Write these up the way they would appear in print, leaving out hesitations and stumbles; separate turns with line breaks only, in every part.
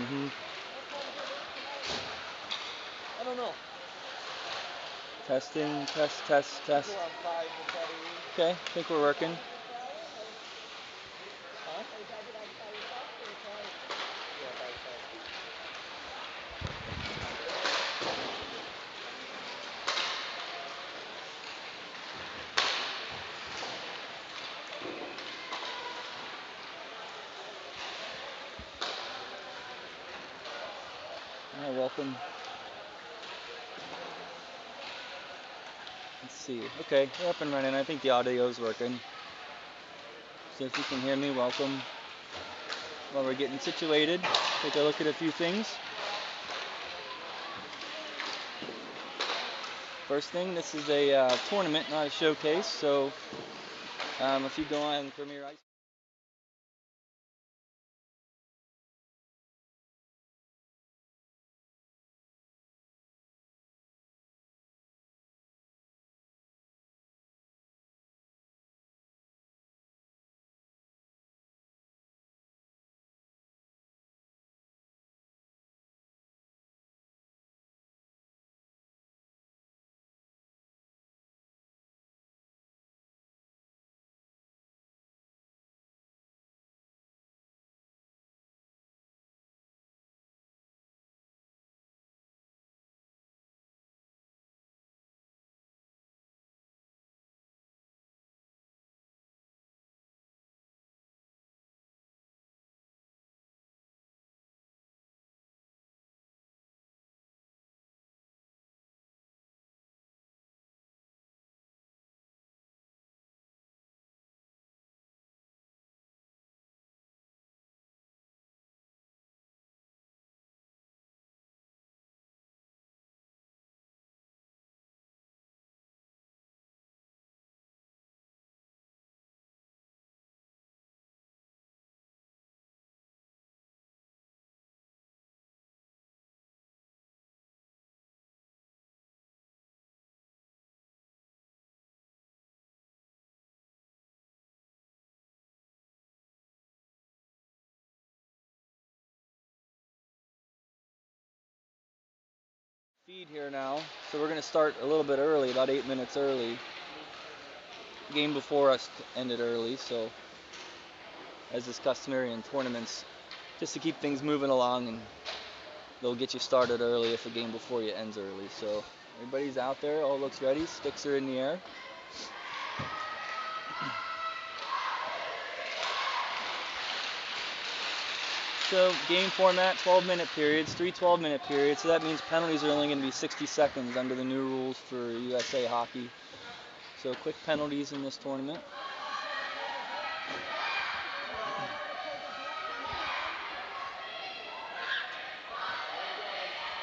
I don't know.
Testing, test. Okay, I think we're working.
Huh?
Hi, welcome. Let's see. Okay, we're up and running. I think the audio's working. So if you can hear me, welcome. While we're getting situated, take a look at a few things. First thing, this is a tournament, not a showcase. So if you go on Premier Ice feed here now. So we're going to start a little bit early, about 8 minutes early. Game before us ended early, so as is customary in tournaments, just to keep things moving along, and they'll get you started early if the game before you ends early. So everybody's out there, all looks ready, sticks are in the air. So game format, 12-minute periods, 3 12-minute periods, so that means penalties are only going to be 60 seconds under the new rules for USA hockey. So quick penalties in this tournament.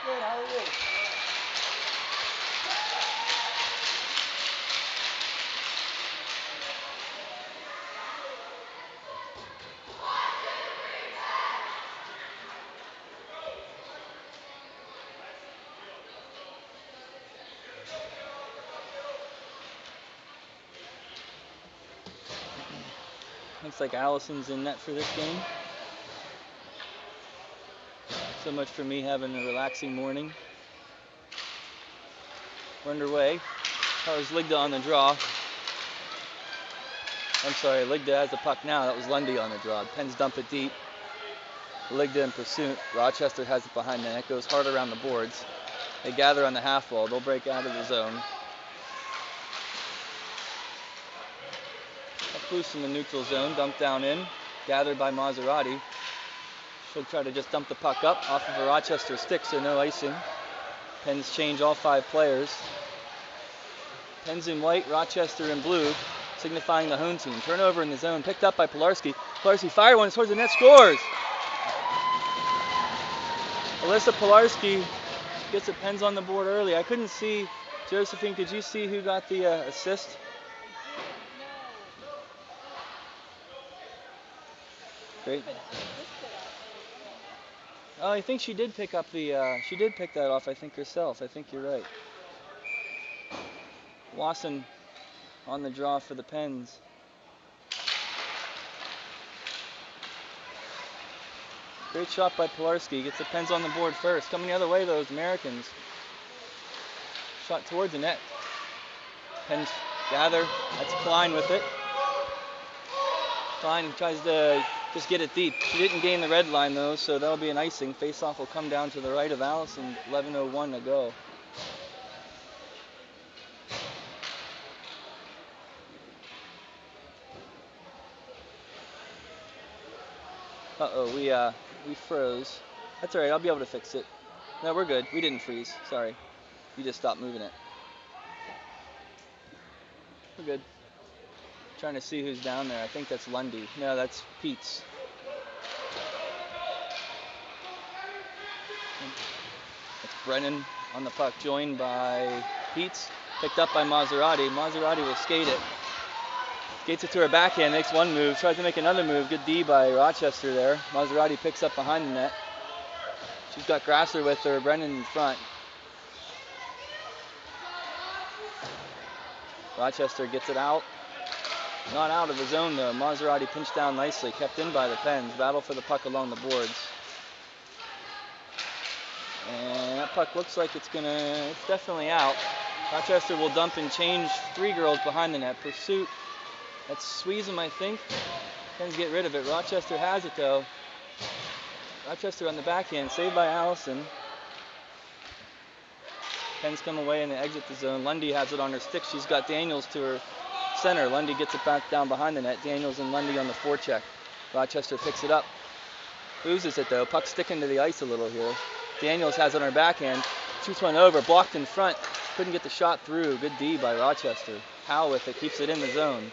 Good, how are you?
Looks like Allison's in net for this game. So much for me having a relaxing morning. We're underway. That was Ligda on the draw. I'm sorry, Ligda has the puck now. That was Lundy on the draw. Pens dump it deep. Ligda in pursuit. Rochester has it behind the net. Goes hard around the boards. They gather on the half wall. They'll break out of the zone. Up loose in the neutral zone. Dumped down in. Gathered by Maserati. She'll try to just dump the puck up off of a Rochester stick, so no icing. Pens change all 5 players. Pens in white, Rochester in blue, signifying the home team. Turnover in the zone, picked up by Pilarski. Pilarski fired one towards the net, scores! Alyssa Pilarski gets the Pens on the board early. I couldn't see, Josephine, could you see who got the assist? Great. Oh, I think she did pick up she did pick that off, I think, herself. I think you're right. Wasson on the draw for the Pens. Great shot by Pilarski. Gets the Pens on the board first. Coming the other way, those Americans. Shot towards the net. Pens gather. That's Klein with it. Klein tries to just get it deep. She didn't gain the red line though, so that'll be an icing. Face-off will come down to the right of Allison. 11:01 to go. Uh-oh, we froze. That's all right. I'll be able to fix it. No, we're good. We didn't freeze. Sorry. You just stopped moving it. We're good. Trying to see who's down there. I think that's Lundy. No, that's Pete's. That's Brennan on the puck, joined by Pete's. Picked up by Maserati. Maserati will skate it. Skates it to her backhand, makes one move, tries to make another move. Good D by Rochester there. Maserati picks up behind the net. She's got Grasser with her, Brennan in front. Rochester gets it out. Not out of the zone though. Maserati pinched down nicely, kept in by the Pens. Battle for the puck along the boards. And that puck looks like it's definitely out. Rochester will dump and change 3 girls behind the net. Pursuit. That's Suisham, I think. Pens get rid of it. Rochester has it though. Rochester on the backhand, saved by Allison. Pens come away and they exit the zone. Lundy has it on her stick. She's got Daniels to her center. Lundy gets it back down behind the net. Daniels and Lundy on the forecheck. Rochester picks it up. Loses it though. Puck sticking to the ice a little here. Daniels has it on her backhand. Shoots one over. Blocked in front. Couldn't get the shot through. Good D by Rochester. Howe with it. Keeps it in the zone.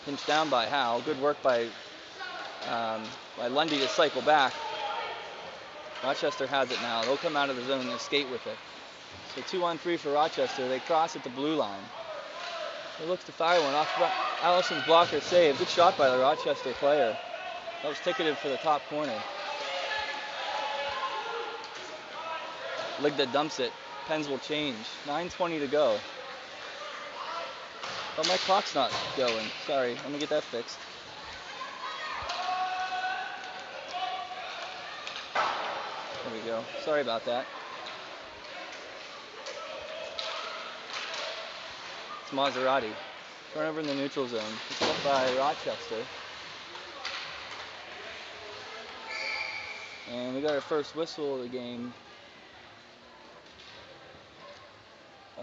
Pinched down by Howe. Good work by Lundy to cycle back. Rochester has it now. They'll come out of the zone and skate with it. So 2-on-3 for Rochester. They cross at the blue line. He looks to fire one off Allison's blocker save. Good shot by the Rochester player. That was ticketed for the top corner. Ligda dumps it. Pens will change. 9:20 to go. Oh, my clock's not going. Sorry, let me get that fixed. There we go. Sorry about that. It's Maserati. Turnover in the neutral zone. Picked up by Rochester. And we got our first whistle of the game.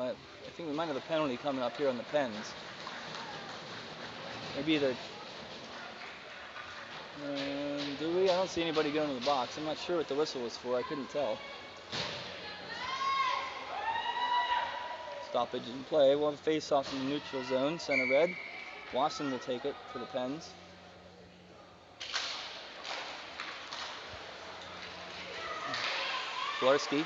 I think we might have a penalty coming up here on the Pens. Maybe either. Do we? I don't see anybody going to the box. I'm not sure what the whistle was for. I couldn't tell. Stoppage in play. We'll have a face-off in the neutral zone. Center red. Wasson will take it for the Pens. Pilarski.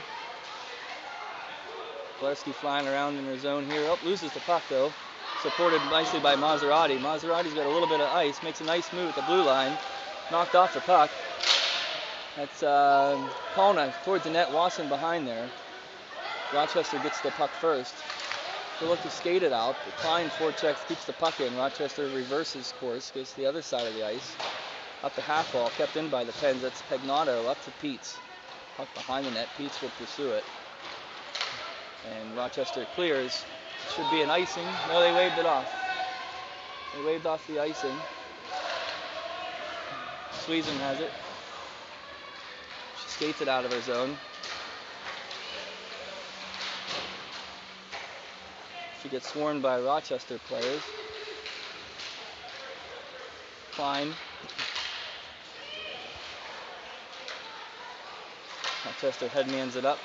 Pilarski flying around in her zone here. Oh, loses the puck though. Supported nicely by Maserati. Maserati's got a little bit of ice. Makes a nice move at the blue line. Knocked off the puck. That's Palna towards the net. Wasson behind there. Rochester gets the puck first. They'll look to skate it out. The Klein forechecks, keeps the puck in. Rochester reverses course, goes to the other side of the ice. Up the half wall, kept in by the Pens. That's Pegnato up to Pete's. Puck behind the net. Pete's will pursue it. And Rochester clears. Should be an icing. No, they waved it off. They waved off the icing. Suisham has it. She skates it out of her zone. She gets swarmed by Rochester players. Klein. Rochester headmans it up.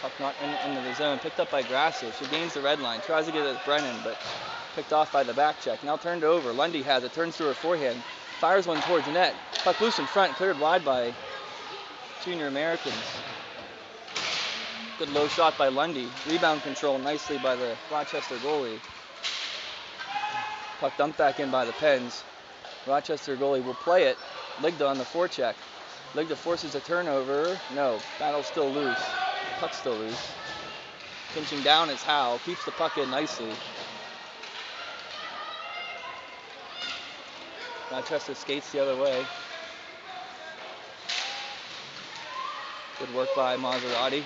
Puck not into the zone. Picked up by Grasser. She gains the red line. Tries to get it at Brennan, but picked off by the back check. Now turned over. Lundy has it. Turns to her forehand. Fires one towards the net. Puck loose in front. Cleared wide by junior Americans. Good low shot by Lundy. Rebound control nicely by the Rochester goalie. Puck dumped back in by the Pens. Rochester goalie will play it. Ligda on the forecheck. Ligda forces a turnover. No, battle's still loose. Puck's still loose. Pinching down is Howe. Keeps the puck in nicely. Rochester skates the other way. Good work by Maserati.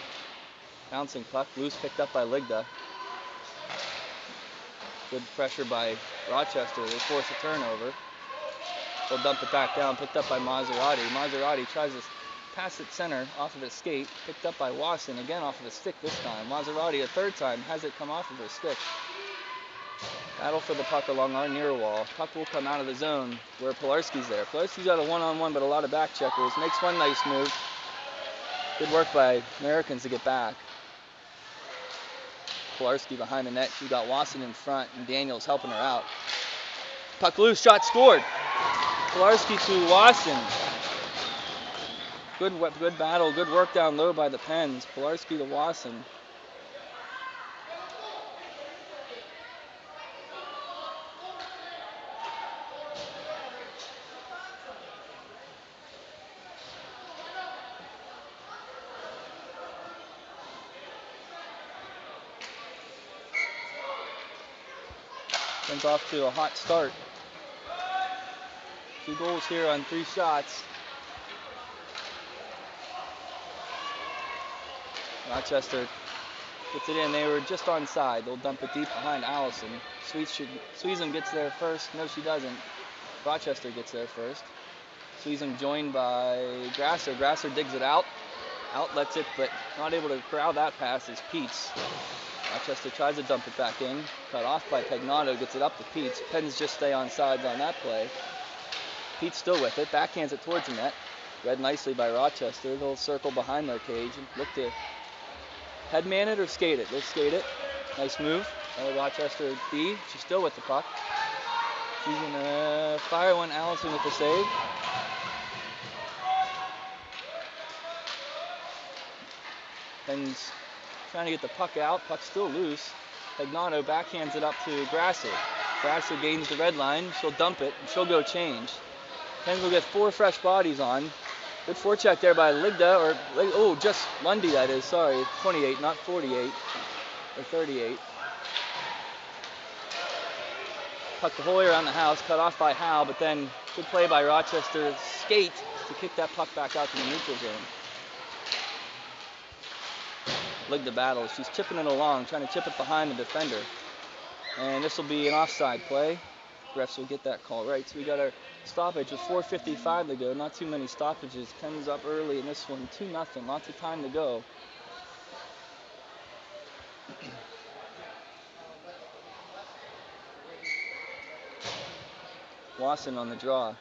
Bouncing puck, loose, picked up by Ligda. Good pressure by Rochester. They force a turnover. They'll dump it back down, picked up by Maserati. Maserati tries to pass it center off of his skate, picked up by Wasson, again off of his stick this time. Maserati a third time has it come off of his stick. Battle for the puck along our near wall. Puck will come out of the zone where Pilarski's there. Pilarski's got a one-on-one, but a lot of back checkers. Makes one nice move. Good work by Americans to get back. Pilarski behind the net. She's got Wasson in front, and Daniels helping her out. Puck loose, shot scored. Pilarski to Wasson. Good battle, good work down low by the Pens. Pilarski to Wasson. Pens off to a hot start. 2 goals here on 3 shots. Rochester gets it in. They were just onside. They'll dump it deep behind Allison. Suisham gets there first. No, she doesn't. Rochester gets there first. Suisham joined by Grasser. Grasser digs it out. Outlets it, but not able to corral that pass is Peets. Rochester tries to dump it back in. Cut off by Pagnato. Gets it up to Peets. Pens just stay on sides on that play. Peets still with it. Backhands it towards the net. Read nicely by Rochester. They'll circle behind their cage and look to headman it or skate it. They'll skate it. Nice move. Rochester D. She's still with the puck. She's going to fire one. Allison with the save. Pens trying to get the puck out. Puck still loose. Pagnato backhands it up to Grasser. Grasser gains the red line. She'll dump it, and she'll go change. Pens will get 4 fresh bodies on. Good forecheck there by Ligda, just Lundy that is, sorry. 28, not 48, or 38. Puck the whole way around the house, cut off by Howe, but then good play by Rochester. Skate to kick that puck back out to the neutral zone. Ligda battles. She's chipping it along, trying to chip it behind the defender. And this will be an offside play. Refs will get that call right. So we got our stoppage with 4:55 to go. Not too many stoppages. Pens up early in this one. 2-0. Lots of time to go. Wasson on the draw.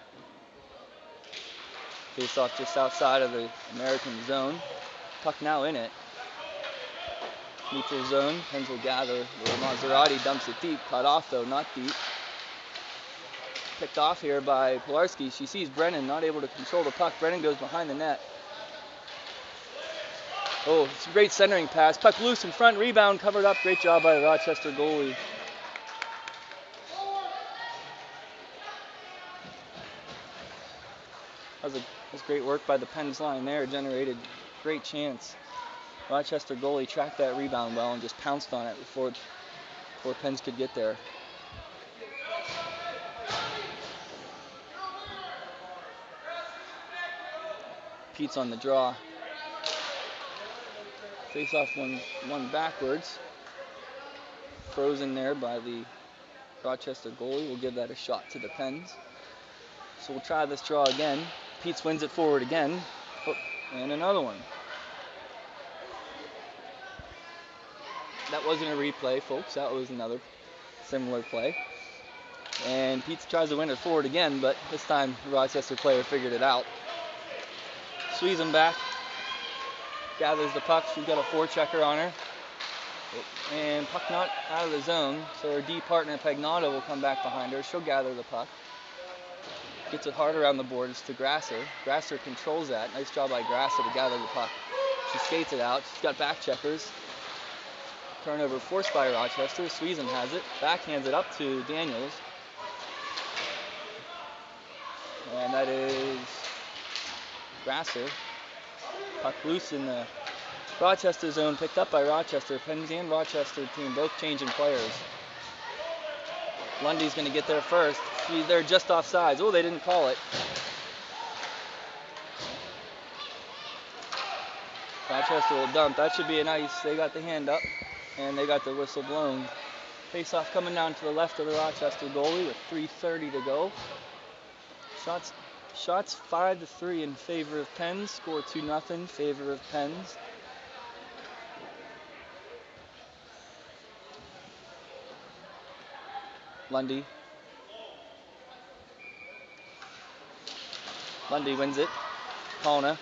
Face off just outside of the American zone. Puck now in it. Neutral zone. Pens will gather where Maserati dumps it deep. Cut off though, not deep. Picked off here by Pilarski. She sees Brennan, not able to control the puck. Brennan goes behind the net. Oh, it's a great centering pass. Puck loose in front, rebound covered up. Great job by the Rochester goalie. That was great work by the Pens line there. Generated great chance. Rochester goalie tracked that rebound well and just pounced on it before Pens could get there. Pete's on the draw. Face off one backwards. Frozen there by the Rochester goalie. We'll give that a shot to the Pens. So we'll try this draw again. Pete's wins it forward again. Oh, and another one. That wasn't a replay, folks. That was another similar play. And Pete tries to win it forward again, but this time the Rochester player figured it out. Suisham back. Gathers the puck. She's got a forechecker on her. And puck not out of the zone, so her D partner Pagnato will come back behind her. She'll gather the puck. Gets it hard around the boards to Grasser. Grasser controls that. Nice job by Grasser to gather the puck. She skates it out. She's got back checkers. Turnover forced by Rochester. Suisham has it. Backhands it up to Daniels. And that is Grasser. Puck loose in the Rochester zone, picked up by Rochester. Pens and Rochester team both changing players. Lundy's going to get there first. They're just offsides. Oh, they didn't call it. Rochester will dump. That should be an ice. They got the hand up, and they got the whistle blown. Face-off coming down to the left of the Rochester goalie with 3:30 to go. Shots 5-3 in favor of Penns. Score 2-0 favor of Penns. Lundy wins it. Kona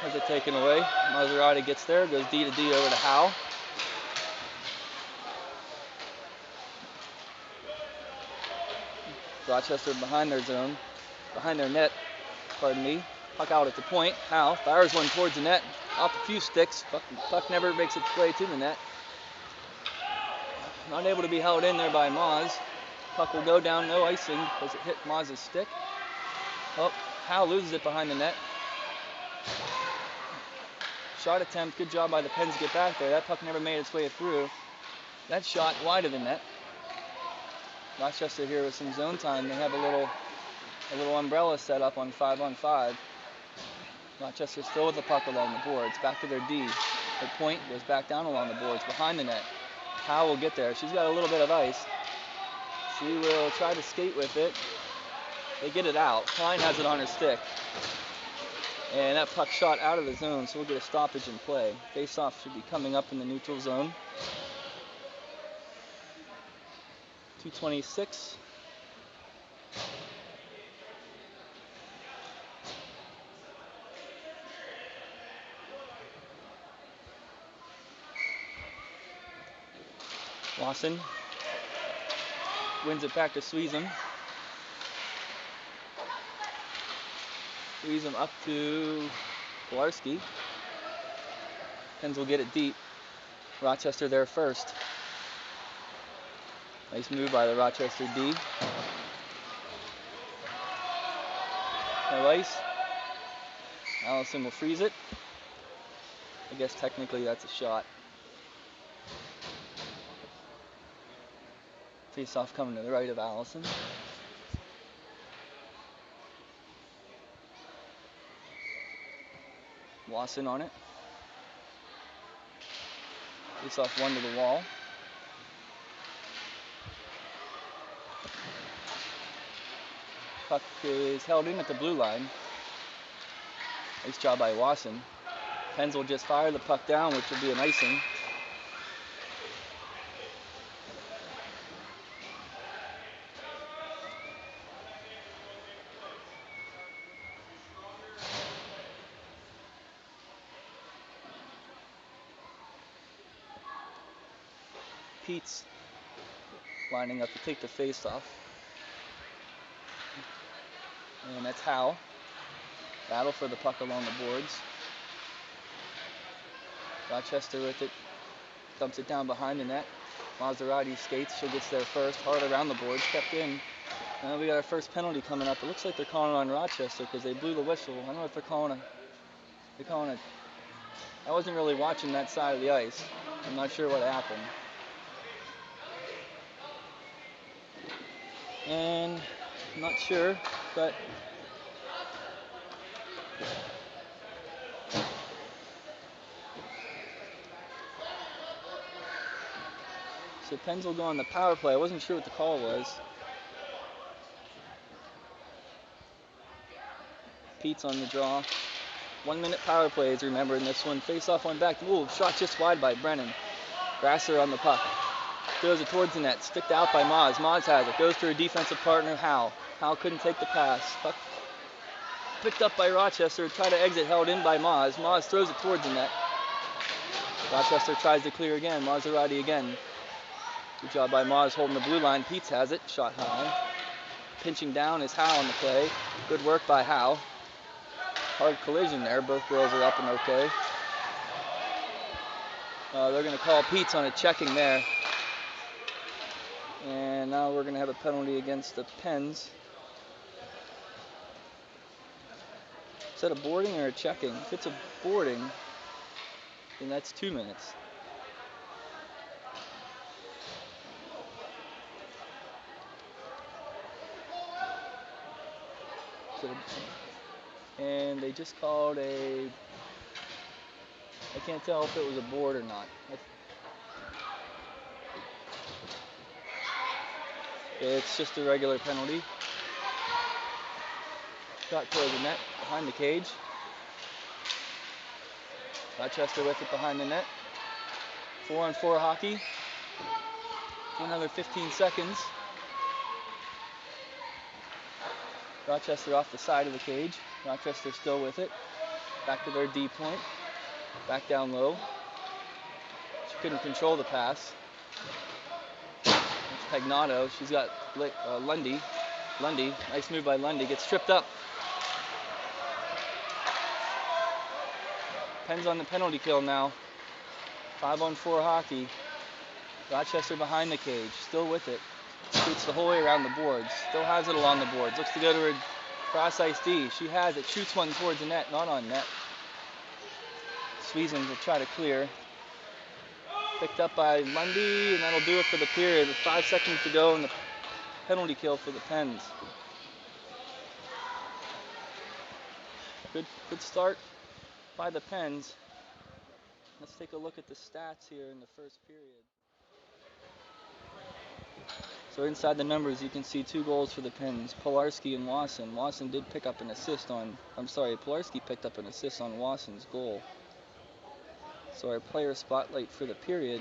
has it taken away. Maserati gets there, goes D to D over to Howe. Rochester behind their net, pardon me. Puck out at the point. Howe fires one towards the net, off a few sticks. Puck never makes its way to the net. Not able to be held in there by Maz. Puck will go down, no icing because it hit Maz's stick. Oh, Howe loses it behind the net. Shot attempt, good job by the Pens to get back there. That puck never made its way through. That shot wide of the net. Rochester here with some zone time. They have a little umbrella set up on 5-on-5. Rochester still with the puck along the boards. Back to their D. Their point goes back down along the boards behind the net. Howe will get there. She's got a little bit of ice. She will try to skate with it. They get it out. Klein has it on her stick. And that puck shot out of the zone, so we'll get a stoppage in play. Face-off should be coming up in the neutral zone. 2:26. Lawson wins it back to Suisham. Suisham up to Kolarski. Pens will get it deep. Rochester there first. Nice move by the Rochester D. No ice. Allison will freeze it. I guess technically that's a shot. Face-off coming to the right of Allison. Lawson on it. Face-off one to the wall. Puck is held in at the blue line. Nice job by Wasson. Pens will just fire the puck down, which will be an icing. Pete's lining up to take the face-off. And that's Howe. Battle for the puck along the boards. Rochester with it. Dumps it down behind the net. Maserati skates. She gets there first. Hard around the boards. Kept in. And we got our first penalty coming up. It looks like they're calling on Rochester because they blew the whistle. I don't know if they're calling it. I wasn't really watching that side of the ice. I'm not sure what happened. And I'm not sure, but so Pens will go on the power play. I wasn't sure what the call was. Pete's on the draw. 1 minute power plays, remember, in this one. Face off one back. Ooh, shot just wide by Brennan. Grasser on the puck. Throws it towards the net. Sticked out by Maz. Maz has it. Goes to her defensive partner, Howe. Howe couldn't take the pass. Puck picked up by Rochester. Tried to exit. Held in by Maz. Maz throws it towards the net. Rochester tries to clear again. Maserati again. Good job by Maz holding the blue line. Pete's has it. Shot high. Pinching down is Howe on the play. Good work by Howe. Hard collision there. Both girls are up and okay. They're going to call Pete's on a checking there. And now we're going to have a penalty against the Pens. Is that a boarding or a checking? If it's a boarding, then that's 2 minutes. And they just called a, I can't tell if it was a board or not. It's just a regular penalty. Shot towards the net, behind the cage. Rochester with it behind the net. 4-on-4 hockey. Another 15 seconds. Rochester off the side of the cage. Rochester still with it. Back to their D point. Back down low. She couldn't control the pass. It's Pagnato. She's got Lundy. Lundy, nice move by Lundy. Gets tripped up. Pens on the penalty kill now. 5-on-4 hockey. Rochester behind the cage. Still with it. Shoots the whole way around the boards. Still has it along the boards. Looks to go to her cross ice D. She has it. Shoots one towards the net. Not on net. Suisham will try to clear. Picked up by Lundy, and that'll do it for the period. With 5 seconds to go, and the penalty kill for the Pens. Good start by the Pens. Let's take a look at the stats here in the first period. So inside the numbers, you can see 2 goals for the Pens, Polarski and Wasson. Wasson did pick up an assist on, Polarski picked up an assist on Wasson's goal. So our player spotlight for the period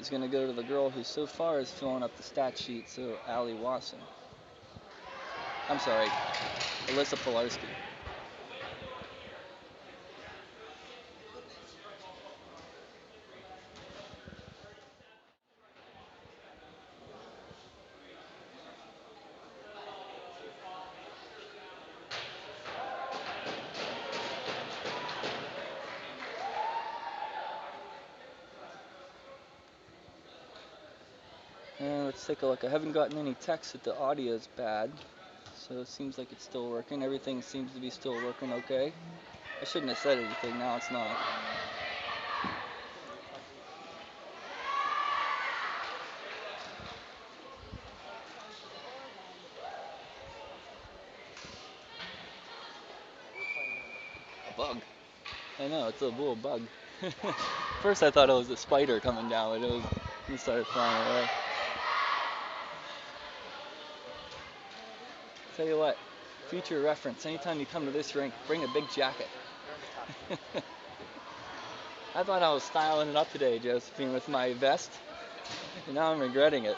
is going to go to the girl who so far is filling up the stat sheet, so Allie Wasson. Alyssa Polarski. And let's take a look. I haven't gotten any texts that the audio is bad, so it seems like it's still working. Everything seems to be still working okay. I shouldn't have said anything, now it's not. A bug. I know, it's a little bug. First I thought it was a spider coming down, but it started flying away. Tell you what, future reference, anytime you come to this rink, bring a big jacket. I thought I was styling it up today, Josephine, with my vest, and now I'm regretting it.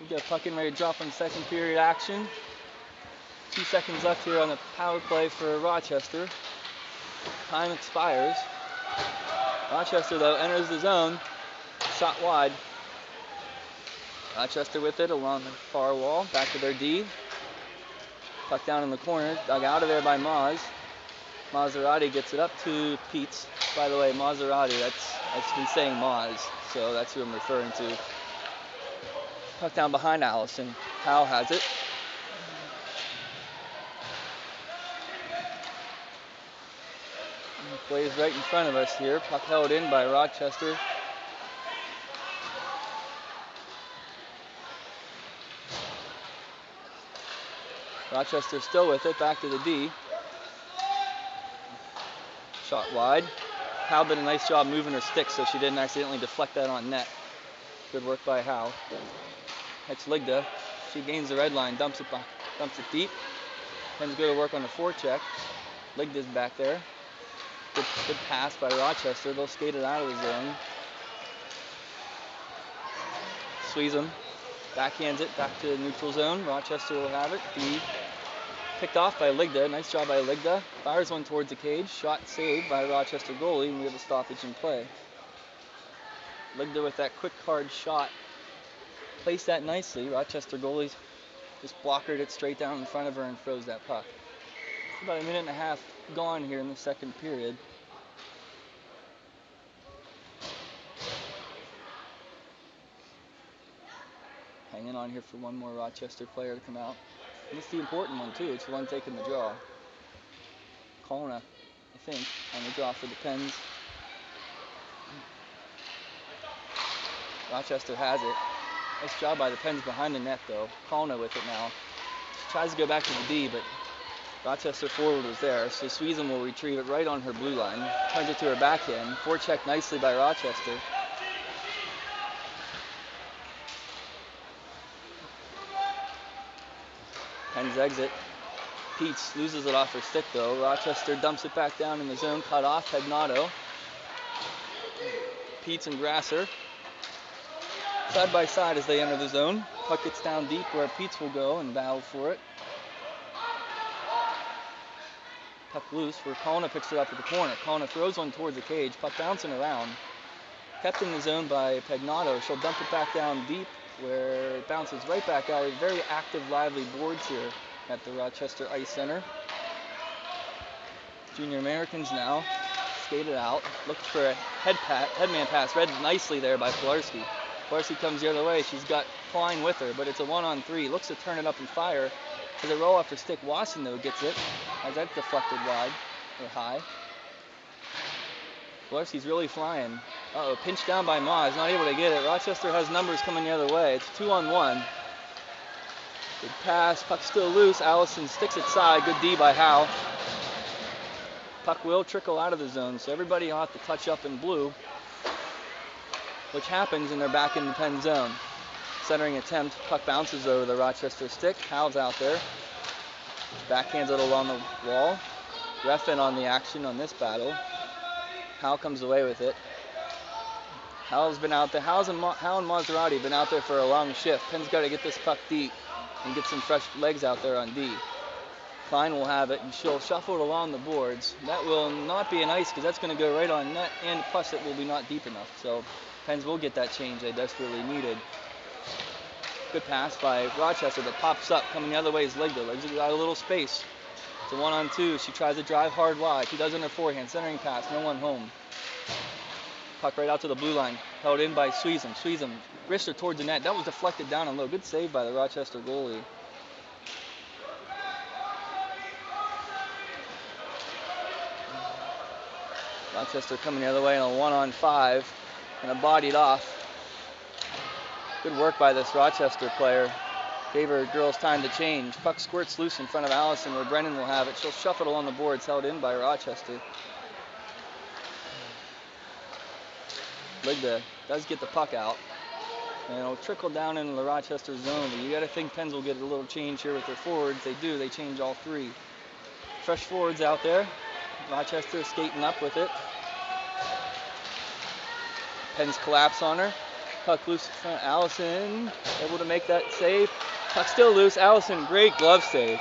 We got puck in ready to drop on second period action. 2 seconds left here on the power play for Rochester. Time expires. Rochester, though, enters the zone. Shot wide. Rochester with it along the far wall. Back to their D. Puck down in the corner. Dug out of there by Maz. Maserati gets it up to Peets. By the way, Maserati, I've been saying Maz, so that's who I'm referring to. Puck down behind Allison. Powell has it. Plays right in front of us here. Puck held in by Rochester. Rochester still with it. Back to the D. Shot wide. Hal did a nice job moving her stick so she didn't accidentally deflect that on net. Good work by Hal. That's Ligda. She gains the red line, dumps it deep. Pens go to work on the forecheck. Ligda's back there. Good pass by Rochester. They'll skate it out of the zone. Suisham backhands it back to the neutral zone. Rochester will have it. D picked off by Ligda. Nice job by Ligda. Fires one towards the cage. Shot saved by Rochester goalie, and we have a stoppage in play. Ligda with that quick, hard shot. Placed that nicely. Rochester goalie just blockered it straight down in front of her and froze that puck. About a minute and a half gone here in the second period. Hanging on here for one more Rochester player to come out. And it's the important one too. It's the one taking the draw. Kona, I think, on the draw for the Pens. Rochester has it. Nice job by the Pens behind the net though. Kona with it now. She tries to go back to the D, but Rochester forward was there, so Suisham will retrieve it right on her blue line. Turns it to her backhand. Forecheck nicely by Rochester. Penn's exit. Peets loses it off her stick though. Rochester dumps it back down in the zone, cut off. Pegnato. Peets and Grasser side by side as they enter the zone. Puck gets down deep where Peets will go and battle for it. Puck loose where Kalna picks it up at the corner. Kalna throws one towards the cage. Puck bouncing around. Kept in the zone by Pegnato. She'll dump it back down deep where it bounces right back out. Very active, lively boards here at the Rochester Ice Center. Junior Americans now skated out. Looked for a headman pass. Read nicely there by Pilarski. Pilarski comes the other way. She's got Klein with her, but it's a 1-on-3. Looks to turn it up and fire. As they roll off her stick, Wasson though gets it. As that deflected wide or high. Pilarski's really flying. Uh-oh, pinched down by Moz. Not able to get it. Rochester has numbers coming the other way. It's 2-on-1. Good pass. Puck still loose. Allison sticks it side. Good D by Howe. Puck will trickle out of the zone, so everybody will have to touch up in blue, which happens, and they're back in the Penn zone. Centering attempt. Puck bounces over the Rochester stick. Howe's out there. Backhands it along the wall. Ref in on the action on this battle. Howe comes away with it. Howe's been out there. Howe and Maserati have been out there for a long shift. Penn's got to get this puck deep and get some fresh legs out there on D. Klein will have it, and she'll shuffle it along the boards. That will not be an ice because that's going to go right on net, and plus it will be not deep enough. So Penns will get that change they desperately needed. Good pass by Rochester that pops up. Coming the other way is Ligda. Ligda's got a little space. It's a 1-on-2. She tries to drive hard wide. She does it in her forehand. Centering pass. No one home. Puck right out to the blue line. Held in by Suisham. Suisham wrists her towards the net. That was deflected down and low. Good save by the Rochester goalie. Rochester coming the other way in a 1-on-5 and a bodied off. Good work by this Rochester player. Gave her girls time to change. Puck squirts loose in front of Allison where Brennan will have it. She'll shuffle it along the boards, held in by Rochester. Ligda does get the puck out. And it'll trickle down into the Rochester zone. But you got to think Penns will get a little change here with their forwards. They do. They change all three. Fresh forwards out there. Rochester skating up with it. Penns collapse on her. Puck loose in front. Allison able to make that save. Puck still loose. Allison, great glove save.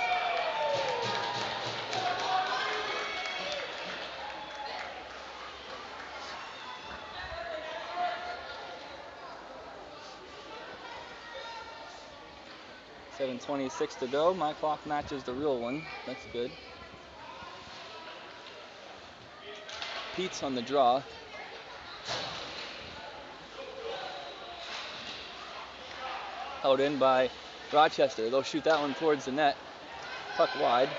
.7:26 to go. My clock matches the real one. That's good. Pete's on the draw. Held in by Rochester. They'll shoot that one towards the net. Puck wide.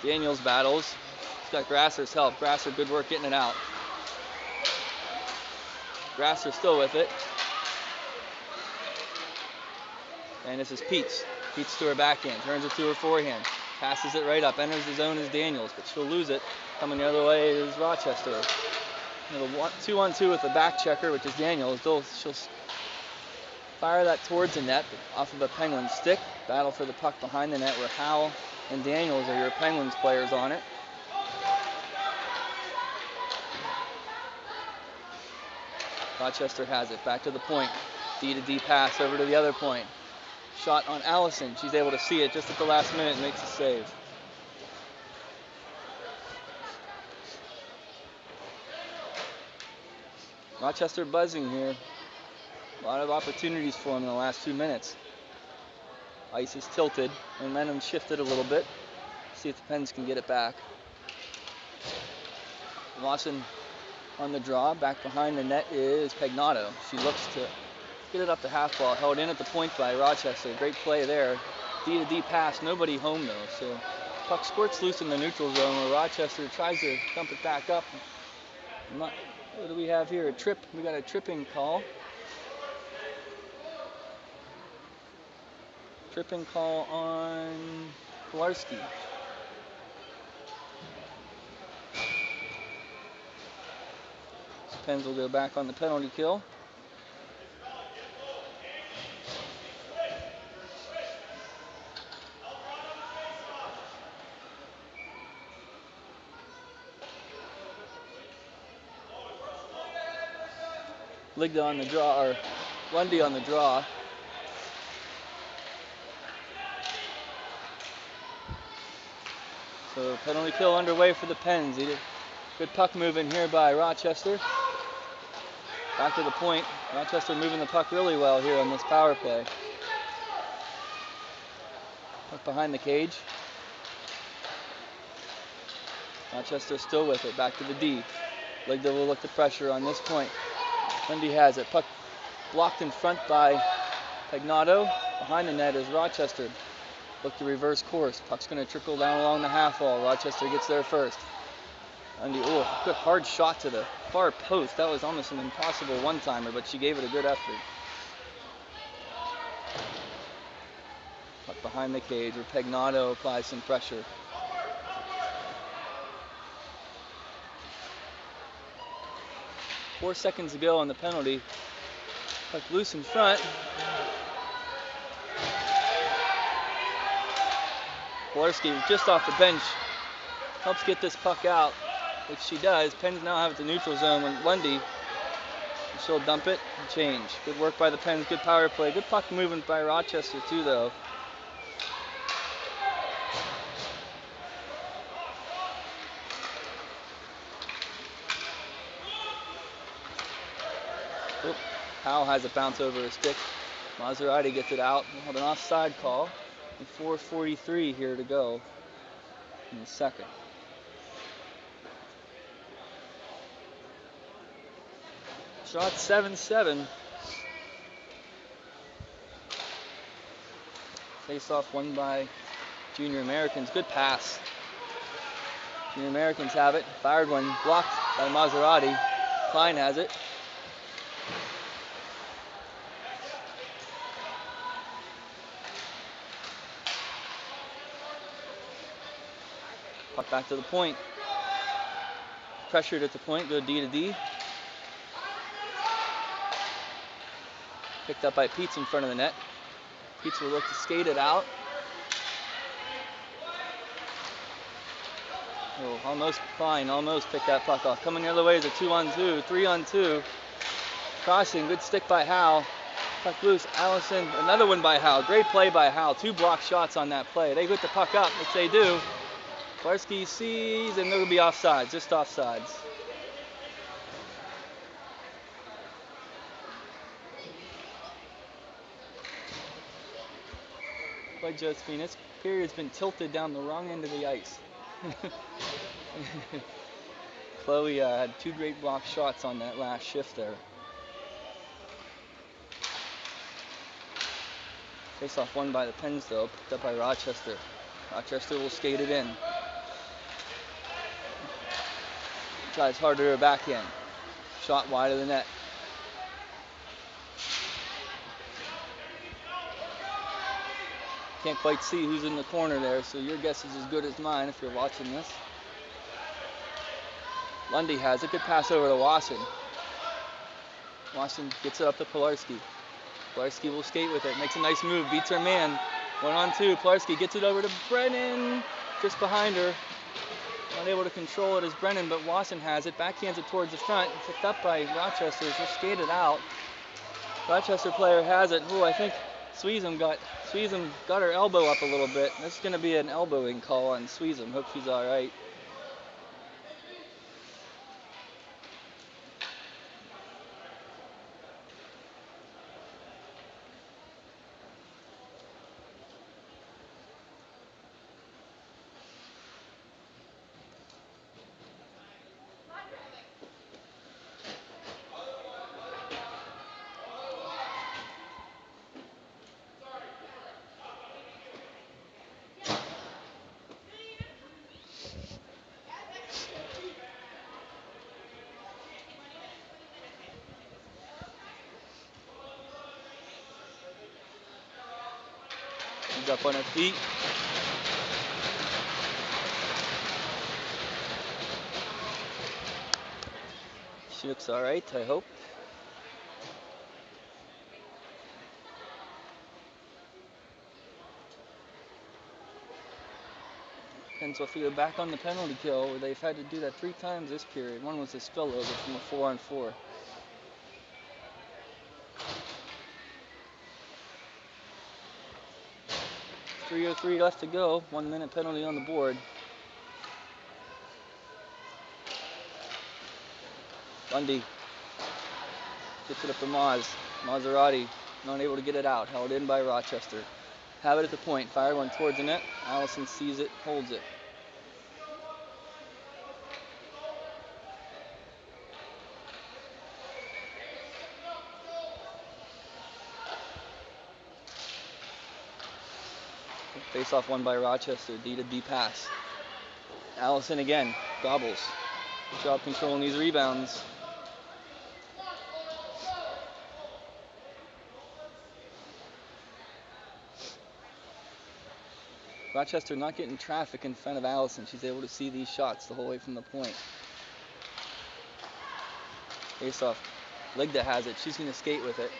Daniels battles. He's got Grasser's help. Grasser, good work getting it out. Grasser still with it. And this is Peets. Peets to her backhand. Turns it to her forehand. Passes it right up. Enters the zone as Daniels, but she'll lose it. Coming the other way is Rochester. 2-on-2 with the back checker, which is Daniels. She'll fire that towards the net off of a Penguin stick. Battle for the puck behind the net where Howe and Daniels are your Penguins players on it. Rochester has it. Back to the point. D to D pass over to the other point. Shot on Allison. She's able to see it just at the last minute and makes a save. Rochester buzzing here. A lot of opportunities for them in the last 2 minutes. Ice is tilted. Momentum shifted a little bit. See if the Penns can get it back. Lawson on the draw. Back behind the net is Pegnato. She looks to get it up the half wall. Held in at the point by Rochester. Great play there. D to D pass. Nobody home though. So puck squirts loose in the neutral zone where Rochester tries to dump it back up. What do we have here? A trip. We got a tripping call. Tripping call on Kolarski. Pens will go back on the penalty kill. Ligda on the draw, or Lundy on the draw. So penalty kill underway for the Pens. Good puck movement here by Rochester. Back to the point. Rochester moving the puck really well here on this power play. Puck behind the cage. Rochester still with it. Back to the D. Ligda will look the pressure on this point. Lundy has it. Puck blocked in front by Pagnato. Behind the net is Rochester. Look to reverse course. Puck's going to trickle down along the half wall. Rochester gets there first. Lundy, good hard shot to the far post. That was almost an impossible one-timer, but she gave it a good effort. Puck behind the cage where Pagnato applies some pressure. Four seconds to go on the penalty. Puck loose in front. Kolarski just off the bench helps get this puck out, which she does. Pens now have it to neutral zone when Lundy. She'll dump it and change. Good work by the Pens. Good power play. Good puck movement by Rochester too, though. Powell has it bounce over his stick. Maserati gets it out. We'll have an offside call. And 4:43 here to go in the second. Shot 7-7. Face off won by Junior Americans. Good pass. Junior Americans have it. Fired one. Blocked by Maserati. Klein has it. Puck back to the point. Pressured at the point. Go D to D. Picked up by Peets in front of the net. Peets will look to skate it out. Almost Klein, almost picked that puck off. Coming the other way is a 2-on-2, 3-on-2. Crossing, good stick by Howe. Puck loose, Allison, another one by Howe. Great play by Howe. 2 block shots on that play. They get the puck up, which they do. Kolarski sees, and they'll be offsides, just offsides. By Josephine, this period's been tilted down the wrong end of the ice. Chloe had 2 great block shots on that last shift there. Face off won by the Pens though, picked up by Rochester. Rochester will skate it in. Tries hard to her backhand. Shot wide of the net. Can't quite see who's in the corner there, so your guess is as good as mine if you're watching this. Lundy has it. Good pass over to Wasson. Wasson gets it up to Kolarski. Kolarski will skate with it. Makes a nice move. Beats her man. 1-on-2. Kolarski gets it over to Brennan. Just behind her. Not able to control it as Brennan, but Wasson has it. Backhands it towards the front. Picked up by Rochester. Just skated out. Rochester player has it. I think Suisham got her elbow up a little bit. This is going to be an elbowing call on Suisham. Hope she's all right. She's up on her feet. She looks all right, I hope. Penns will feel back on the penalty kill, where they've had to do that 3 times this period. One was a spillover from a 4-on-4. 3:03 left to go. 1 minute penalty on the board. Lundy gets it up to Maserati, not able to get it out. Held in by Rochester. Have it at the point. Fire one towards the net. Allison sees it, holds it. Face off won by Rochester. D to D pass. Allison again. Gobbles. Good job controlling these rebounds. Rochester not getting traffic in front of Allison. She's able to see these shots the whole way from the point. Face off. Ligda has it. She's going to skate with it.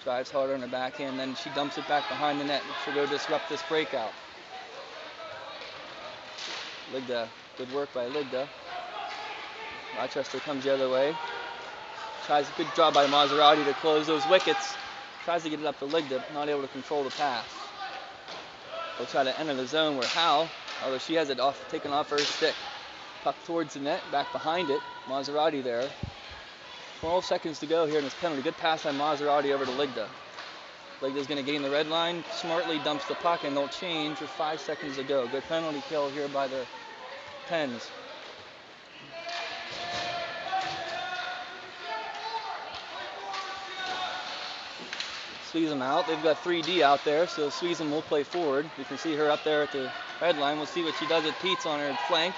Drives hard on her backhand, then she dumps it back behind the net. She'll go disrupt this breakout. Ligda, good work by Ligda. Rochester comes the other way. Tries a good job by Maserati to close those wickets. Tries to get it up to Ligda, but not able to control the pass. They'll try to enter the zone where Howe, although she has it taken off her stick. Puck towards the net, back behind it. Maserati there. 12 seconds to go here in this penalty. Good pass by Maserati over to Ligda. Ligda's going to gain the red line. Smartly dumps the puck, and they'll change with 5 seconds to go. Good penalty kill here by the Pens. Suisham out. They've got 3D out there, so Suisham will play forward. You can see her up there at the red line. We'll see what she does with Peets on her flank.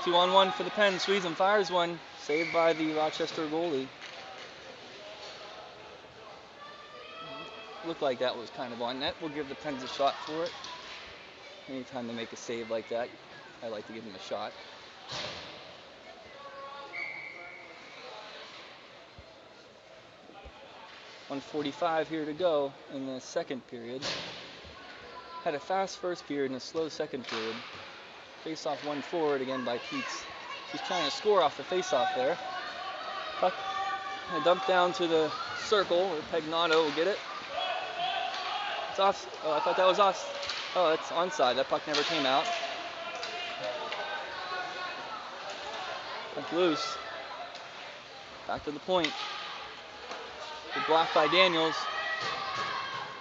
2-on-1 for the Pens. Suisham fires one. Saved by the Rochester goalie. Looked like that was kind of on net. We'll give the Pens a shot for it. Anytime they make a save like that, I like to give them a shot. .145 here to go in the second period. Had a fast first period and a slow second period. Face off one forward again by Peets. She's trying to score off the face off there. Puck dumped down to the circle where Pagnato will get it. It's off. Oh, I thought that was off. Oh, it's onside. That puck never came out. Puck loose. Back to the point. Good block by Daniels.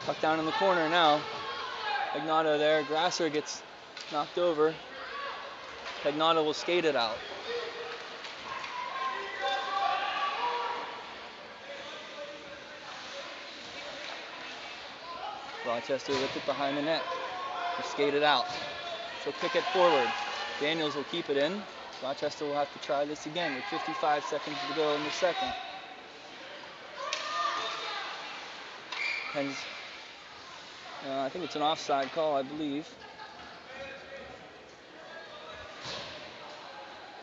Puck down in the corner now. Pagnato there. Grasser gets knocked over. Pagnato will skate it out. Rochester with it behind the net. Will skate it out. She'll kick it forward. Daniels will keep it in. Rochester will have to try this again with 55 seconds to go in the second. Pens, I think it's an offside call, I believe.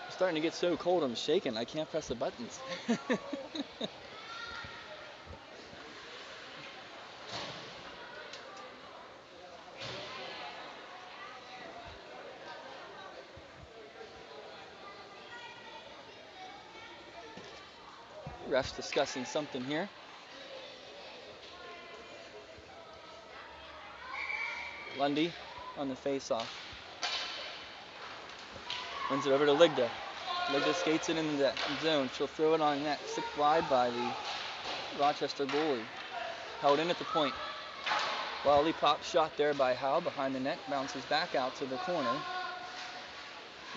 It's starting to get so cold I'm shaking. I can't press the buttons. Ref's discussing something here. Lundy on the face-off. Wins it over to Ligda. Ligda skates it in the zone. She'll throw it on net. Sipped wide by the Rochester goalie. Held in at the point. Lollipop shot there by Howe behind the net. Bounces back out to the corner.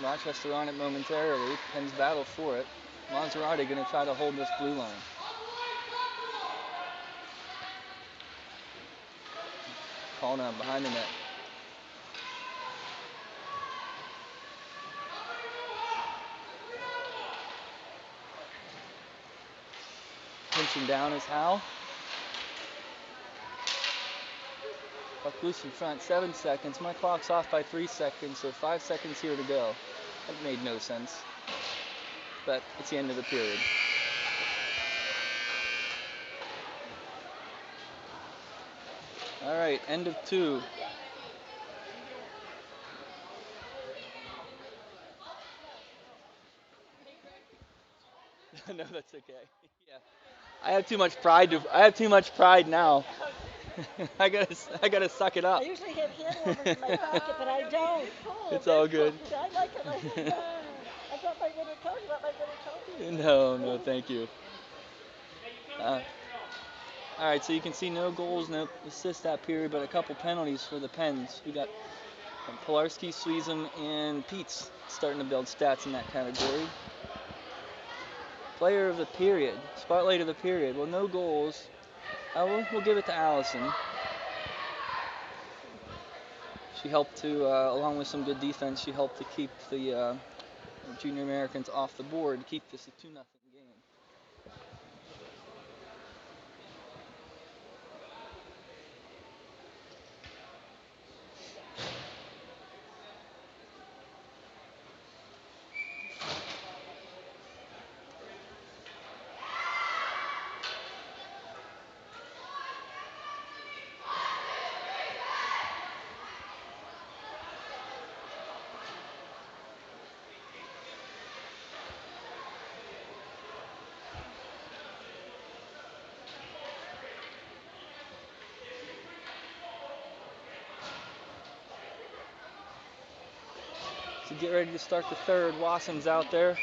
Rochester on it momentarily. Pens battle for it. Maserati going to try to hold this blue line. Call down behind the net. Pinching down is Howe. Puck loose in front, 7 seconds. My clock's off by 3 seconds, so 5 seconds here to go. That made no sense. But it's the end of the period. All right, end of 2. No, that's okay. Yeah. I have too much pride now. I gotta suck it up.
I usually have hand warmers in my pocket, but I don't.
It's all good.
I like it. I got my winter coat. You want my winter coat?
No, thank you. All right, so you can see no goals, no assists that period, but a couple penalties for the Pens. We got Pilarski, Suisham, and Pete's starting to build stats in that category. Player of the period, spotlight of the period. Well, no goals. We'll give it to Allison. She helped to, along with some good defense, she helped to keep the Junior Americans off the board, to keep this a 2-0 game. So get ready to start the third. Wassom's out there.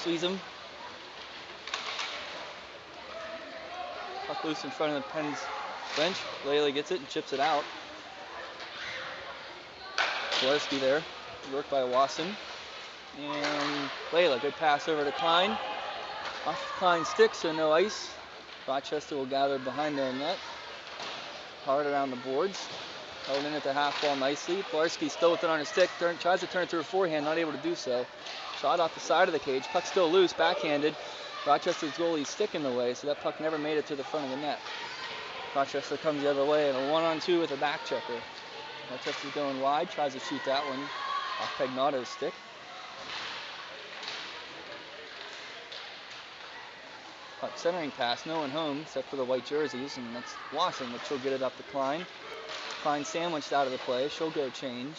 Suisham. Puck loose in front of the Pens bench. Laley gets it and chips it out. Pilarski there. Worked by Wasson. And Layla, good pass over to Klein. Off Klein's stick, so no ice. Rochester will gather behind their net. Hard around the boards. Held in at the half wall nicely. Pilarski still with it on his stick. Tries to turn it through a forehand, not able to do so. Shot off the side of the cage. Puck still loose, backhanded. Rochester's goalie's stick in the way, so that puck never made it to the front of the net. Rochester comes the other way and a 1-on-2 with a back checker. Rochester's going wide, tries to shoot that one off Pegnato's stick. Centering pass, no one home except for the white jerseys, and that's Wasson, but she'll get it up to Klein. Klein sandwiched out of the play, she'll go change.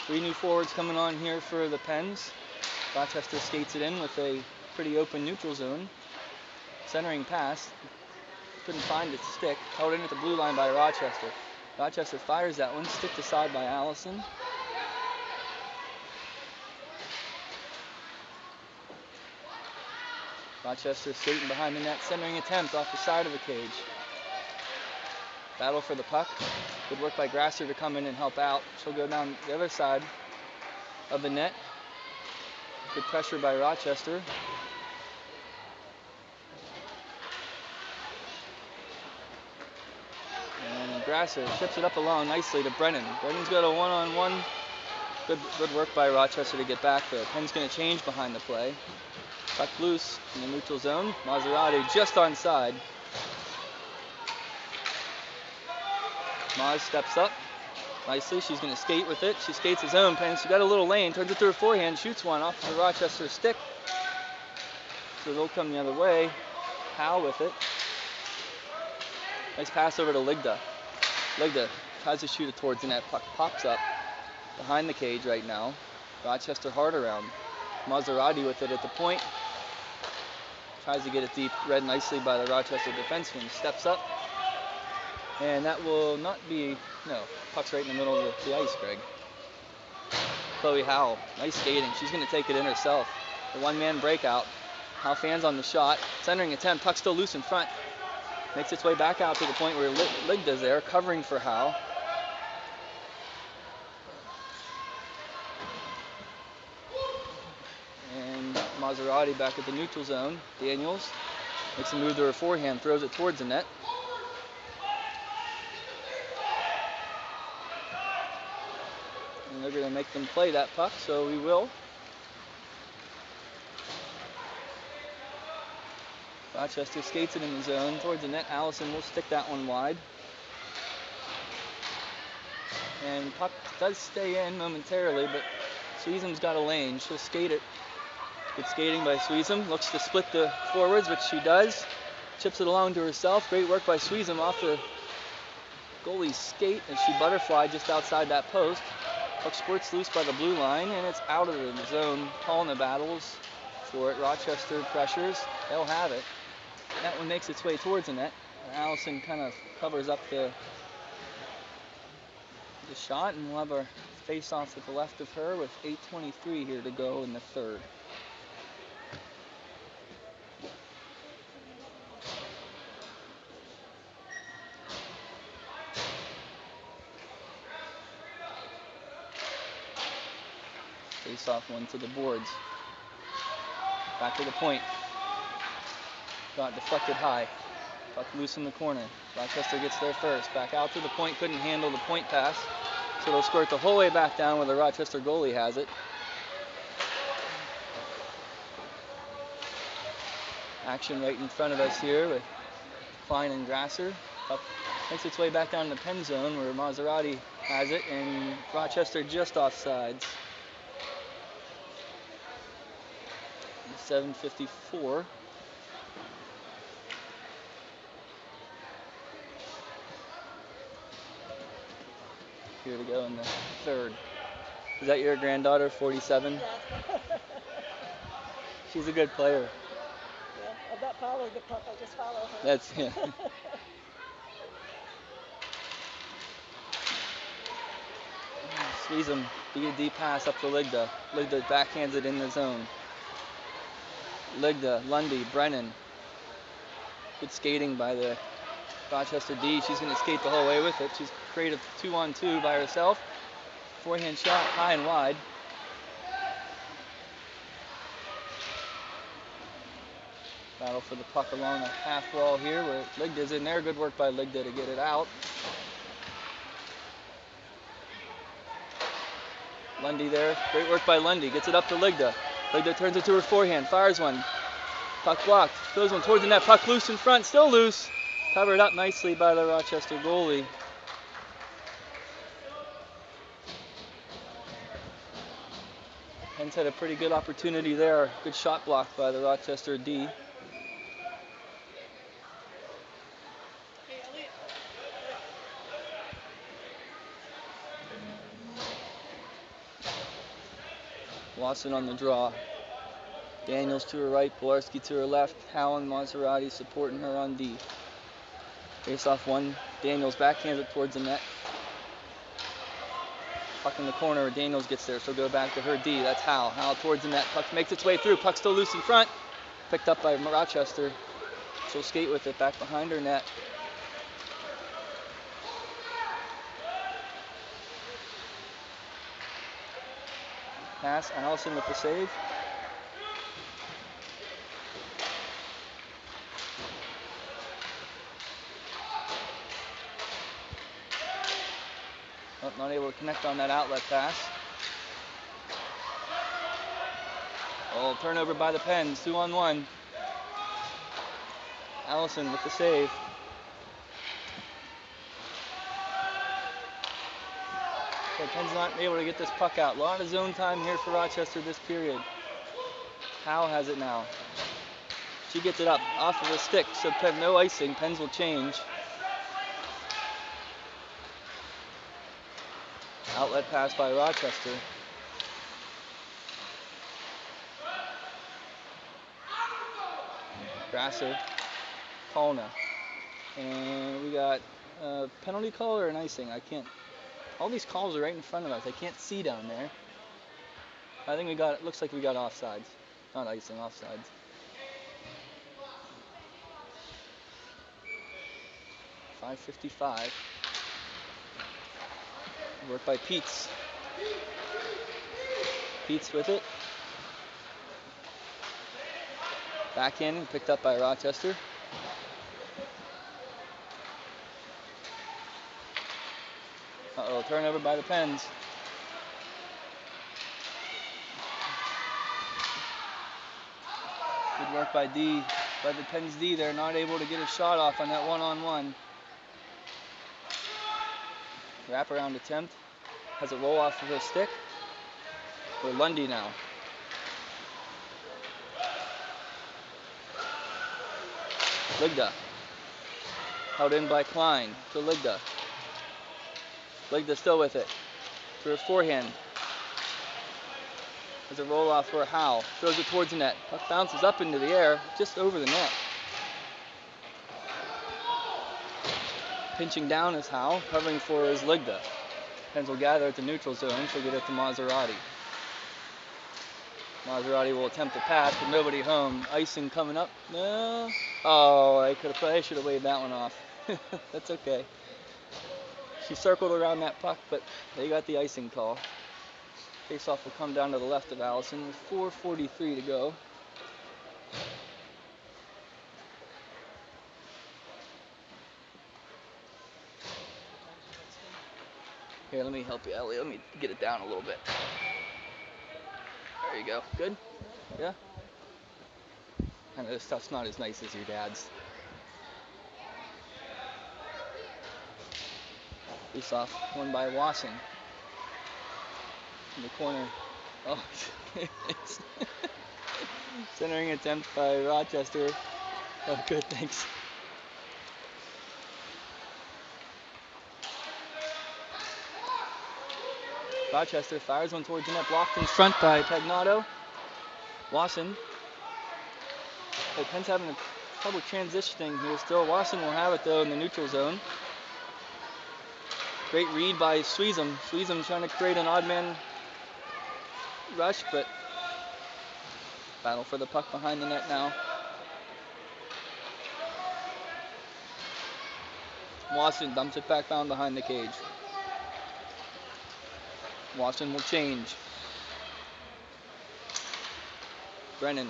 3 new forwards coming on here for the Pens. Rochester skates it in with a pretty open neutral zone. Centering pass, couldn't find its stick, held in at the blue line by Rochester. Rochester fires that one, stick to side by Allison. Rochester skating behind the net, centering attempt off the side of the cage. Battle for the puck. Good work by Grasser to come in and help out. She'll go down the other side of the net. Good pressure by Rochester. And Grasser chips it up along nicely to Brennan. Brennan's got a 1-on-1. Good work by Rochester to get back there. Penn's going to change behind the play. Puck loose in the neutral zone. Maserati just onside. Maz steps up nicely. She's going to skate with it. She skates his own. Penn, she got a little lane. Turns it through a forehand. Shoots one off the Rochester stick. So they'll come the other way. Howe with it. Nice pass over to Ligda. Ligda tries to shoot it towards the net. Puck pops up behind the cage right now. Rochester hard around. Maserati with it at the point. Tries to get it deep, read nicely by the Rochester defenseman. Steps up. And that will not be, no, puck's right in the middle of the ice, Greg. Chloe Howell, nice skating. She's going to take it in herself. The one-man breakout. Howell fans on the shot. Centering attempt, puck still loose in front. Makes its way back out to the point where Ligda's there, covering for Howell. And Maserati back at the neutral zone. Daniels makes a move to her forehand, throws it towards the net. And they're going to make them play that puck, so we will. Rochester skates it in the zone towards the net. Allison will stick that one wide. And puck does stay in momentarily, but Suisham's got a lane. She'll skate it. Good skating by Suisham. Looks to split the forwards, which she does. Chips it along to herself. Great work by Suisham off the goalie's skate as she butterflied just outside that post. Puck squirts loose by the blue line, and it's out of the zone. Paulna battles for it. Rochester pressures. They'll have it. That one makes its way towards the net. Allison kind of covers up the shot, and we'll have our face-off to the left of her with 8:23 here to go in the third. Face-off one to the boards. Back to the point. Got deflected high. Puck loose in the corner. Rochester gets there first. Back out to the point. Couldn't handle the point pass. So it'll squirt the whole way back down where the Rochester goalie has it. Action right in front of us here with Klein and Grasser. Puck makes its way back down to the pen zone where Maserati has it, and Rochester just offsides. 7:54. Here to go in the third. Is that your granddaughter, 47?
Yes.
She's a good player.
Yeah, I'm not following the puck, I just follow her.
That's, yeah. Suisham, deep pass up to Ligda. Ligda backhands it in the zone. Ligda, Lundy, Brennan. Good skating by the Rochester D. She's going to skate the whole way with it. She's created 2-on-2 by herself. Forehand shot high and wide. Battle for the puck along the half wall here where Ligda's in there. Good work by Ligda to get it out. Lundy there. Great work by Lundy. Gets it up to Ligda. Ligda turns it to her forehand. Fires one. Puck blocked. Throws one towards the net. Puck loose in front. Still loose. Covered up nicely by the Rochester goalie. Pens had a pretty good opportunity there. Good shot block by the Rochester D. Lawson on the draw. Daniels to her right, Polarski to her left. Howland, Maserati supporting her on D. Face off one. Daniels backhands it towards the net. Puck in the corner. Daniels gets there, so go back to her D. That's Howe. Howe towards the net. Puck makes its way through. Puck still loose in front. Picked up by Rochester. She'll skate with it back behind her net. Pass. Allison with the save. Oh, not able to connect on that outlet pass. Oh, turnover by the Pens. 2-on-1. Allison with the save. Okay, Pens not able to get this puck out. A lot of zone time here for Rochester this period. Howe has it now. She gets it up off of the stick, so no icing. Pens will change. Outlet pass by Rochester. Grasser, Paulna. And we got a penalty call or an icing. I can't. All these calls are right in front of us. I can't see down there. I think it looks like we got offsides. Not icing, offsides. .555. Work by Peets. Peets with it. Backhanding, picked up by Rochester. Uh-oh, turnover by the Pens. Good work by D. But the Penn's D, they're not able to get a shot off on that one-on-one. Wraparound attempt. Has a roll off of a stick. For Lundy now. Ligda. Held in by Klein to Ligda. Ligda still with it. For a forehand. Has a roll off for Howe. Throws it towards the net. Puck bounces up into the air, just over the net. Pinching down is Howe. Covering for is Ligda. Pens will gather at the neutral zone. She'll get it to Maserati. Maserati will attempt to pass, but nobody home. Icing coming up. No. Oh, I should have waved that one off. That's okay. She circled around that puck, but they got the icing call. Faceoff will come down to the left of Allison with 4:43 to go. Here, let me help you, Ellie. Let me get it down a little bit. There you go. Good? Yeah? I know this stuff's not as nice as your dad's. Faceoff won by Wasson. In the corner. Oh, centering attempt by Rochester. Oh, good, thanks. Rochester fires one towards the net, blocked in front by Pagnato. Wasson. The Penn's having a trouble transitioning here still. Wasson will have it though in the neutral zone. Great read by Suisham. Suisham trying to create an odd man rush, but battle for the puck behind the net now. Wasson dumps it back down behind the cage. Wasson will change. Brennan.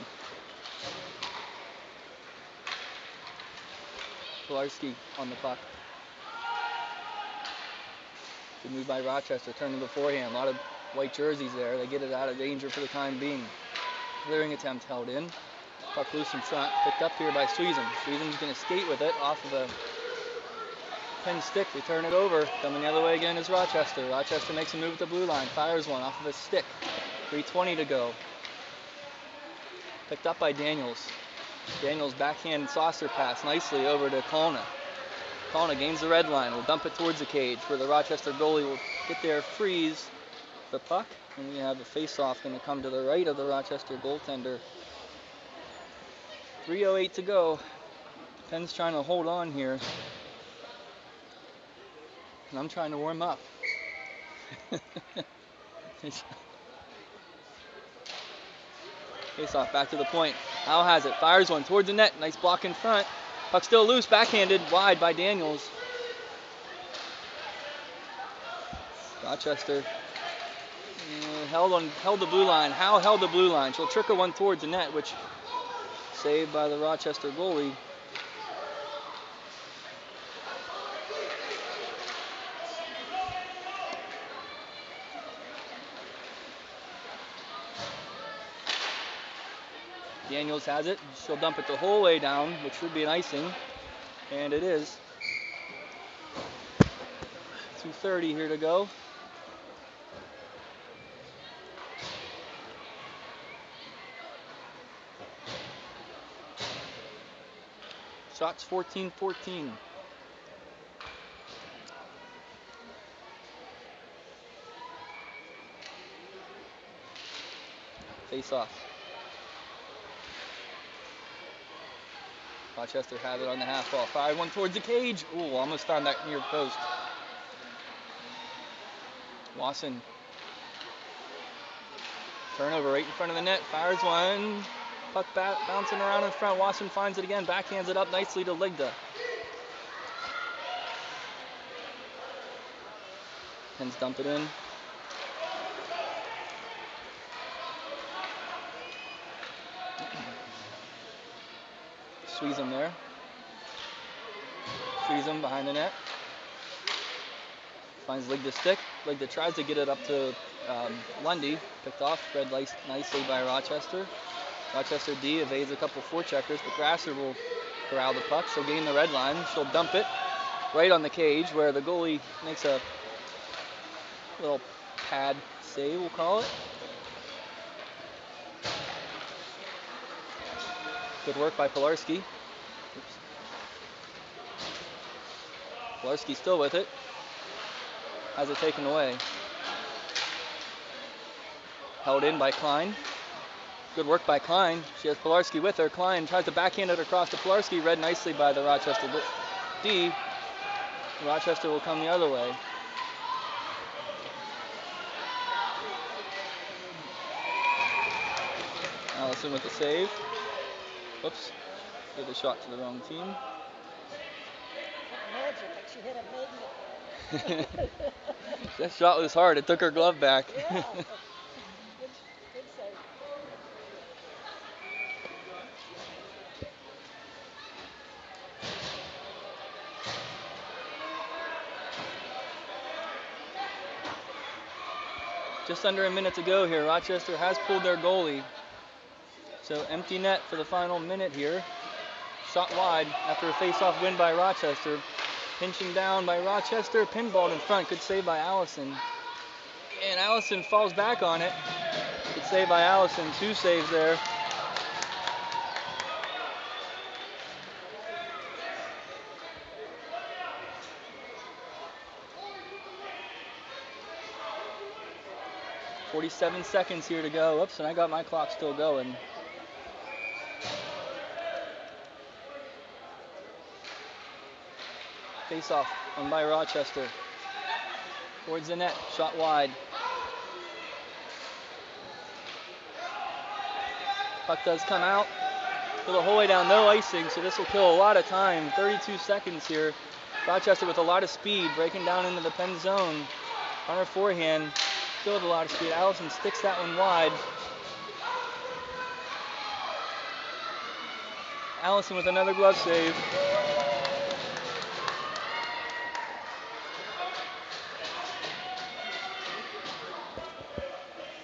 Kolarski on the puck. Good move by Rochester, turning the forehand. A lot of white jerseys there. They get it out of danger for the time being. Clearing attempt held in. Puck loose in front. Picked up here by Suisham. Suisham's going to skate with it off of a Penn stick. They turn it over. Coming the other way again is Rochester. Rochester makes a move at the blue line. Fires one off of a stick. 3:20 to go. Picked up by Daniels. Daniels backhand saucer pass nicely over to Kalna. Kalna gains the red line. Will dump it towards the cage where the Rochester goalie will get there, freeze the puck. And we have a face-off going to come to the right of the Rochester goaltender. 3:08 to go. Penn's trying to hold on here. And I'm trying to warm up. Face off back to the point. Howe has it. Fires one towards the net. Nice block in front. Puck still loose. Backhanded wide by Daniels. Rochester held the blue line. Howe held the blue line. She'll trickle one towards the net, which saved by the Rochester goalie. Daniels has it. She'll dump it the whole way down, which would be an icing. And it is. 2:30 here to go. Shots 14-14. Face off. Rochester have it on the half wall. Fired one towards the cage. Ooh, almost found that near post. Wasson. Turnover right in front of the net. Fires one. Puck bouncing around in front. Wasson finds it again. Backhands it up nicely to Ligda. Pens dump it in. Suisham there. Suisham behind the net. Finds Ligda's stick. Ligda tries to get it up to Lundy. Picked off. Spread nicely by Rochester. Rochester D evades a couple forecheckers, but Grasser will corral the puck. She'll gain the red line. She'll dump it right on the cage where the goalie makes a little pad save, we'll call it. Good work by Pilarski. Oops. Pilarski still with it. Has it taken away. Held in by Klein. Good work by Klein. She has Pilarski with her. Klein tries to backhand it across to Pilarski. Read nicely by the Rochester D. Rochester will come the other way. Allison with the save. Whoops. Gave the shot to the wrong team.
Magic, like she hit a magnet.
That shot was hard. It took her glove back.
Yeah. Good save.
Just under a minute to go here. Rochester has pulled their goalie. So empty net for the final minute here. Shot wide after a face-off win by Rochester. Pinching down by Rochester. Pinballed in front. Good save by Allison. And Allison falls back on it. Good save by Allison. 2 saves there. .47 seconds here to go. Oops, and I got my clock still going. Face off won by Rochester. Towards the net, shot wide. Puck does come out. To the whole way down, no icing, so this will kill a lot of time. 32 seconds here. Rochester with a lot of speed, breaking down into the pen zone. On her forehand, still with a lot of speed. Allison sticks that one wide. Allison with another glove save.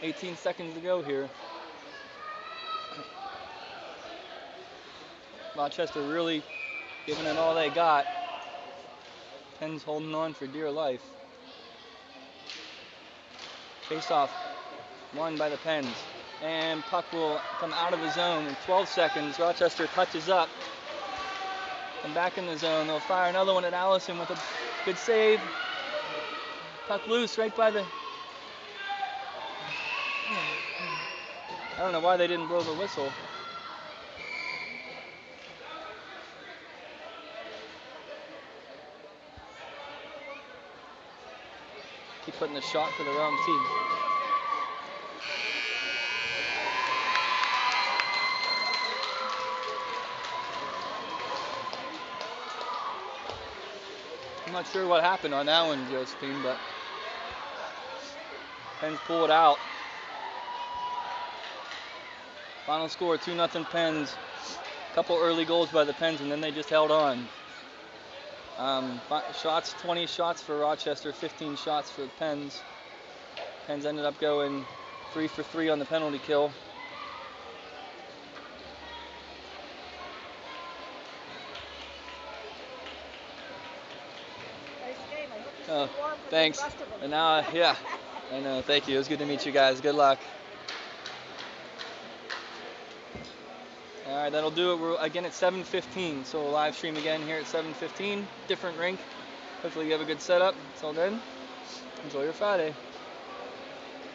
.18 seconds to go here. Rochester really giving it all they got. Pens holding on for dear life. Face off, won by the Pens. And puck will come out of the zone in 12 seconds. Rochester touches up. Come back in the zone. They'll fire another one at Allison with a good save. Puck loose right by the... I don't know why they didn't blow the whistle. Keep putting the shot for the wrong team. I'm not sure what happened on that one, Josephine, but Pens pull it out. Final score, 2-0 Pens. Couple early goals by the Pens, and then they just held on. Shots, 20 shots for Rochester, 15 shots for the Pens. Pens ended up going 3 for 3 on the penalty kill.
Nice game. I hope you stay warm for
Thanks.
the rest of them.
And now, yeah, I know. Thank you. It was good to meet you guys. Good luck. All right, that'll do it. We're again at 7:15, so we'll live stream again here at 7:15. Different rink. Hopefully you have a good setup. Until then, enjoy your Friday.